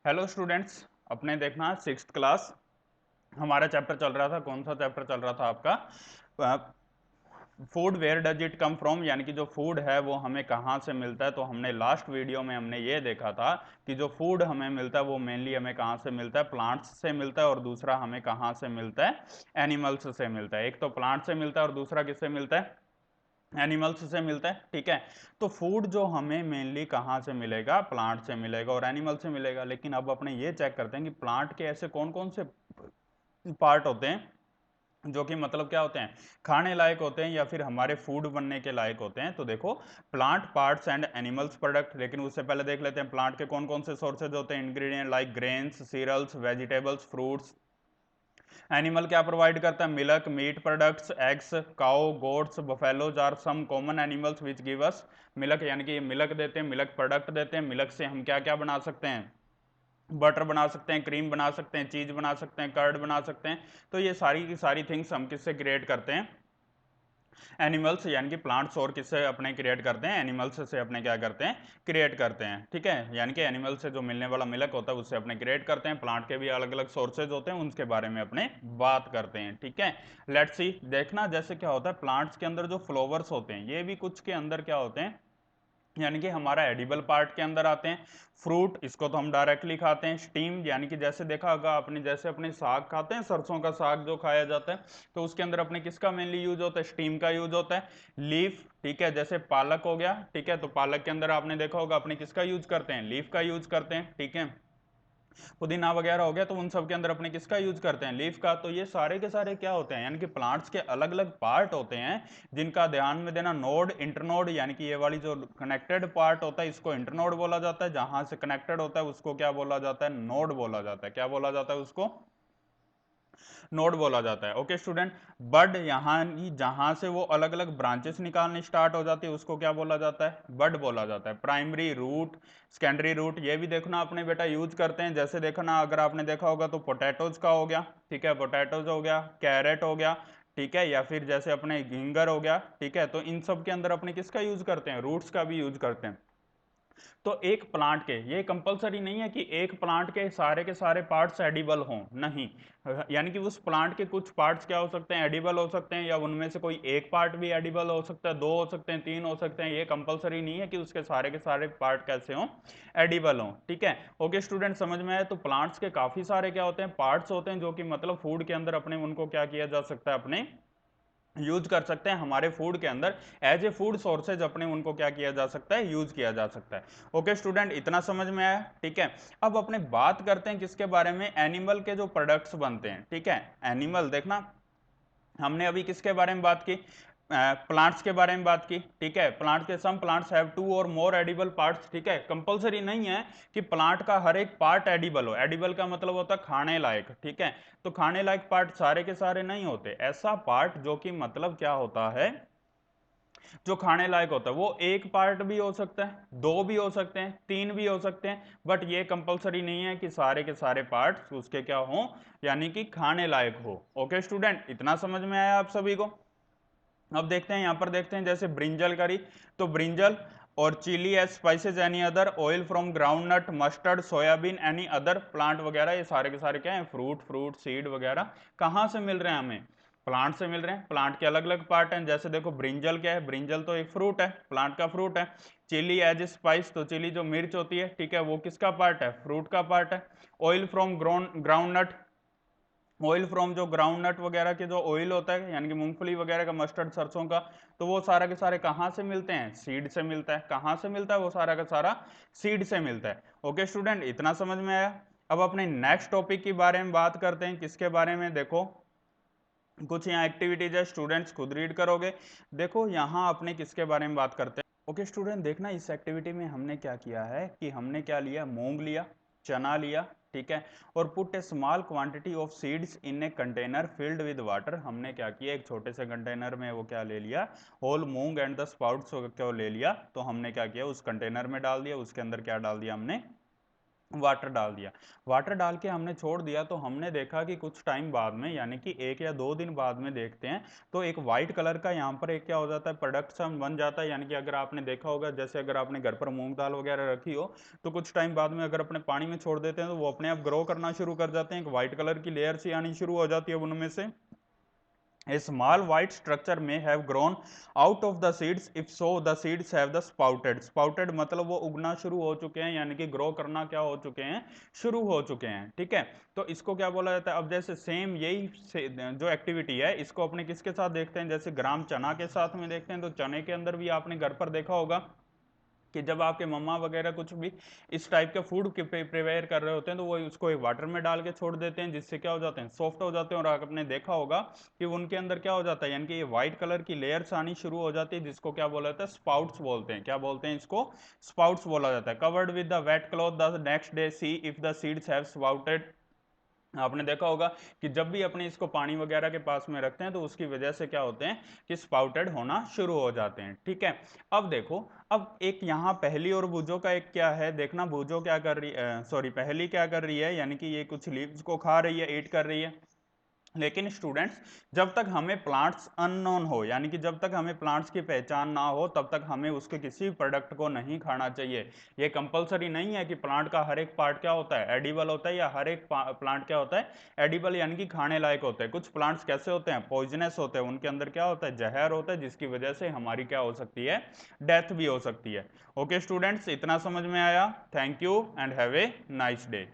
Hello students, अपने देखना 6th class हमारा चैप्टर चल रहा था। कौन सा चैप्टर चल रहा था आपका? Food where does it come from, यानी कि जो फूड है वो हमें कहाँ से मिलता है। तो हमने लास्ट वीडियो में हमने ये देखा था कि जो फूड हमें मिलता है वो मेनली हमें कहाँ से मिलता है, प्लांट्स से मिलता है, और दूसरा हमें कहाँ से मिलता है, एनिमल्स से मिलता है। एक तो प्लांट से मिलता है और दूसरा किससे मिलता है, एनिमल्स से मिलता है। ठीक है, तो फूड जो हमें मेनली कहाँ से मिलेगा, प्लांट से मिलेगा और एनिमल से मिलेगा। लेकिन अब अपने ये चेक करते हैं कि प्लांट के ऐसे कौन कौन से पार्ट होते हैं जो कि मतलब क्या होते हैं, खाने लायक होते हैं या फिर हमारे फूड बनने के लायक होते हैं। तो देखो, plant parts and animals product. लेकिन उससे पहले देख लेते हैं प्लांट के कौन कौन से सोर्सेज होते हैं, ingredient like grains, cereals, vegetables, fruits. Animal क्या प्रोवाइड करता है, milk, meat products, eggs, cow, goats, buffaloes are some common animals which give us milk. यानी कि मिल्क देते हैं, मिल्क प्रोडक्ट देते हैं। मिल्क से हम क्या क्या बना सकते हैं, बटर बना सकते हैं, क्रीम बना सकते हैं, चीज बना सकते हैं, कर्ड बना सकते हैं। तो ये सारी की सारी थिंग्स हम किससे क्रिएट करते हैं, एनिमल्स यानी कि प्लांट्स। और किससे अपने क्रिएट करते हैं, एनिमल्स से अपने क्या करते हैं, क्रिएट करते हैं। ठीक है, यानी कि एनिमल से जो मिलने वाला मिल्क होता है उससे अपने क्रिएट करते हैं। प्लांट के भी अलग अलग सोर्सेज होते हैं, उनके बारे में अपने बात करते हैं। ठीक है, लेट्स सी, देखना जैसे क्या होता है, प्लांट्स के अंदर जो फ्लावर्स होते हैं ये भी कुछ के अंदर क्या होते हैं, यानी कि हमारा एडिबल पार्ट के अंदर आते हैं। फ्रूट, इसको तो हम डायरेक्टली खाते हैं। स्टीम, यानी कि जैसे देखा होगा आपने, जैसे अपने साग खाते हैं, सरसों का साग जो खाया जाता है, तो उसके अंदर अपने किसका मेनली यूज होता है, स्टीम का यूज होता है। लीफ, ठीक है, जैसे पालक हो गया, ठीक है, तो पालक के अंदर आपने देखा होगा अपने किसका यूज करते हैं, लीफ का यूज करते हैं। ठीक है, पुदीना वगैरह हो गया, तो उन सब के अंदर अपने किसका यूज करते हैं, लीफ का। तो ये सारे के सारे क्या होते हैं, यानी कि प्लांट्स के अलग अलग पार्ट होते हैं जिनका ध्यान में देना। नोड, इंटरनोड, यानी कि ये वाली जो कनेक्टेड पार्ट होता है इसको इंटरनोड बोला जाता है। जहां से कनेक्टेड होता है उसको क्या बोला जाता है, नोड बोला जाता है। क्या बोला जाता है उसको, नोड बोला जाता है। ओके स्टूडेंट, बड, यहाँ जहां से वो अलग अलग ब्रांचेस निकालनी स्टार्ट हो जाती है उसको क्या बोला जाता है, बड बोला जाता है। प्राइमरी रूट, सेकेंडरी रूट, ये भी देखना अपने बेटा यूज करते हैं। जैसे देखना, अगर आपने देखा होगा तो पोटैटोज का हो गया, ठीक है, पोटैटोज हो गया, कैरेट हो गया, ठीक है, या फिर जैसे अपने गिंगर हो गया। ठीक है, तो इन सब के अंदर अपने किसका यूज करते हैं, रूट्स का भी यूज करते हैं। तो एक प्लांट के, ये कंपलसरी नहीं है कि एक प्लांट के सारे पार्ट्स एडिबल हों, नहीं। यानी कि उस प्लांट के कुछ पार्ट्स क्या हो सकते हैं, एडिबल हो सकते हैं, या उनमें से कोई एक पार्ट भी एडिबल हो सकता है, दो हो सकते हैं, तीन हो सकते हैं। ये कंपलसरी नहीं है कि उसके सारे पार्ट कैसे हों, एडिबल हों। ठीक है, ओके स्टूडेंट, समझ में आया। तो प्लांट्स के काफी सारे क्या होते हैं, पार्ट्स होते हैं जो कि मतलब फूड के अंदर अपने उनको क्या किया जा सकता है, अपने यूज कर सकते हैं हमारे फूड के अंदर। एज ए फूड सोर्सेज अपने उनको क्या किया जा सकता है, यूज किया जा सकता है। ओके स्टूडेंट, इतना समझ में आया। ठीक है, अब अपने बात करते हैं किसके बारे में, एनिमल के जो प्रोडक्ट्स बनते हैं। ठीक है, एनिमल देखना, हमने अभी किसके बारे में बात की, प्लांट्स के बारे में बात की। ठीक है, प्लांट के सम प्लांट्स हैव टू और मोर एडिबल पार्ट्स। ठीक है, कंपलसरी नहीं है कि प्लांट का हर एक पार्ट एडिबल हो। एडिबल का मतलब होता है खाने लायक। ठीक है, तो खाने लायक पार्ट सारे के सारे नहीं होते। ऐसा पार्ट जो कि मतलब क्या होता है, जो खाने लायक होता है वो एक पार्ट भी हो सकता है, दो भी हो सकते हैं, तीन भी हो सकते हैं, बट ये कंपलसरी नहीं है कि सारे के सारे पार्ट्स उसके क्या हो, यानी कि खाने लायक हो। ओके स्टूडेंट, इतना समझ में आया आप सभी को। अब देखते हैं, यहां पर देखते हैं जैसे ब्रिंजल करी, तो ब्रिंजल और chilli as spices, any other, oil from groundnut, mustard, soybean, any other plant वगैरह, ये सारे के सारे क्या है, फ्रूट सीड वगैरह कहाँ से मिल रहे हैं हमें, प्लांट से मिल रहे हैं। प्लांट के अलग अलग पार्ट हैं। जैसे देखो, ब्रिंजल क्या है, ब्रिंजल तो एक फ्रूट है, प्लांट का फ्रूट है। चिली एज स्पाइस, तो चिली जो मिर्च होती है, ठीक है, वो किसका पार्ट है, फ्रूट का पार्ट है। Oil from groundnut, oil from जो ग्राउंड नट वगैरह के जो ऑयल होता है, यानी कि मूंगफली वगैरह का, मस्टर्ड, सरसों का, तो वो सारा के सारे कहाँ से मिलते हैं, सीड से मिलता है। कहाँ से मिलता है, वो सारा का सारा सीड से मिलता है। ओके स्टूडेंट, इतना समझ में आया। अब अपने नेक्स्ट टॉपिक के बारे में बात करते हैं, किसके बारे में, देखो कुछ यहाँ एक्टिविटीज है, स्टूडेंट्स खुद रीड करोगे। देखो यहाँ अपने किसके बारे में बात करते हैं। ओके स्टूडेंट, देखना इस एक्टिविटी में हमने क्या किया है कि हमने क्या लिया, मूंग लिया, चना लिया, ठीक है, और put A small quantity of seeds in a container filled with water. हमने क्या किया, एक छोटे से कंटेनर में वो क्या ले लिया, whole moong and the sprouts को ले लिया। तो हमने क्या किया, उस कंटेनर में डाल दिया, उसके अंदर क्या डाल दिया हमने, वाटर डाल दिया। वाटर डाल के हमने छोड़ दिया तो हमने देखा कि कुछ टाइम बाद में, यानी कि 1 या 2 दिन बाद में देखते हैं तो एक वाइट कलर का यहाँ पर एक क्या हो जाता है, प्रोडक्शन बन जाता है। यानी कि अगर आपने देखा होगा, जैसे अगर आपने घर पर मूंग दाल वगैरह रखी हो तो कुछ टाइम बाद में अगर अपने पानी में छोड़ देते हैं तो वो अपने आप ग्रो करना शुरू कर जाते हैं, एक वाइट कलर की लेयर सी आनी शुरू हो जाती है उनमें से। A small white structure may have grown out of the seeds. If so, the seeds have the sprouted. Sprouted मतलब वो उगना शुरू हो चुके हैं, यानी कि ग्रो करना क्या हो चुके हैं, शुरू हो चुके हैं। ठीक है, तो इसको क्या बोला जाता है। अब जैसे सेम यही जो एक्टिविटी है इसको अपने किसके साथ देखते हैं, जैसे ग्राम चना के साथ में देखते हैं। तो चने के अंदर भी आपने घर पर देखा होगा कि जब आपके मम्मा वगैरह कुछ भी इस टाइप के फूड प्रिपेयर कर रहे होते हैं तो वो उसको एक वाटर में डाल के छोड़ देते हैं, जिससे क्या हो जाते हैं, सॉफ्ट हो जाते हैं। और आपने देखा होगा कि उनके अंदर क्या हो जाता है, यानी कि ये व्हाइट कलर की लेयर्स आनी शुरू हो जाती है, जिसको क्या बोला जाता है, स्पाउट्स बोलते हैं। क्या बोलते हैं इसको, स्पाउट्स बोला जाता है। Covered with the wet cloth the next day see if the seeds have sprouted. आपने देखा होगा कि जब भी अपने इसको पानी वगैरह के पास में रखते हैं तो उसकी वजह से क्या होते हैं कि स्पाउटेड होना शुरू हो जाते हैं। ठीक है, अब देखो, अब एक यहाँ पहली और भुजो का एक क्या है देखना, भुजो क्या कर रही है, सॉरी पहली क्या कर रही है, यानी कि ये कुछ लीव्स को खा रही है, ईट कर रही है। लेकिन स्टूडेंट्स, जब तक हमें प्लांट्स अननोन हो, यानी कि जब तक हमें प्लांट्स की पहचान ना हो तब तक हमें उसके किसी प्रोडक्ट को नहीं खाना चाहिए। ये कंपलसरी नहीं है कि प्लांट का हर एक पार्ट क्या होता है, एडिबल होता है, या हर एक प्लांट क्या होता है, एडिबल यानी कि खाने लायक होते हैं। कुछ प्लांट्स कैसे होते हैं, पॉइजनस होते हैं, उनके अंदर क्या होता है, जहर होता है, जिसकी वजह से हमारी क्या हो सकती है, डेथ भी हो सकती है। ओके स्टूडेंट्स, इतना समझ में आया। Thank you and have a nice day.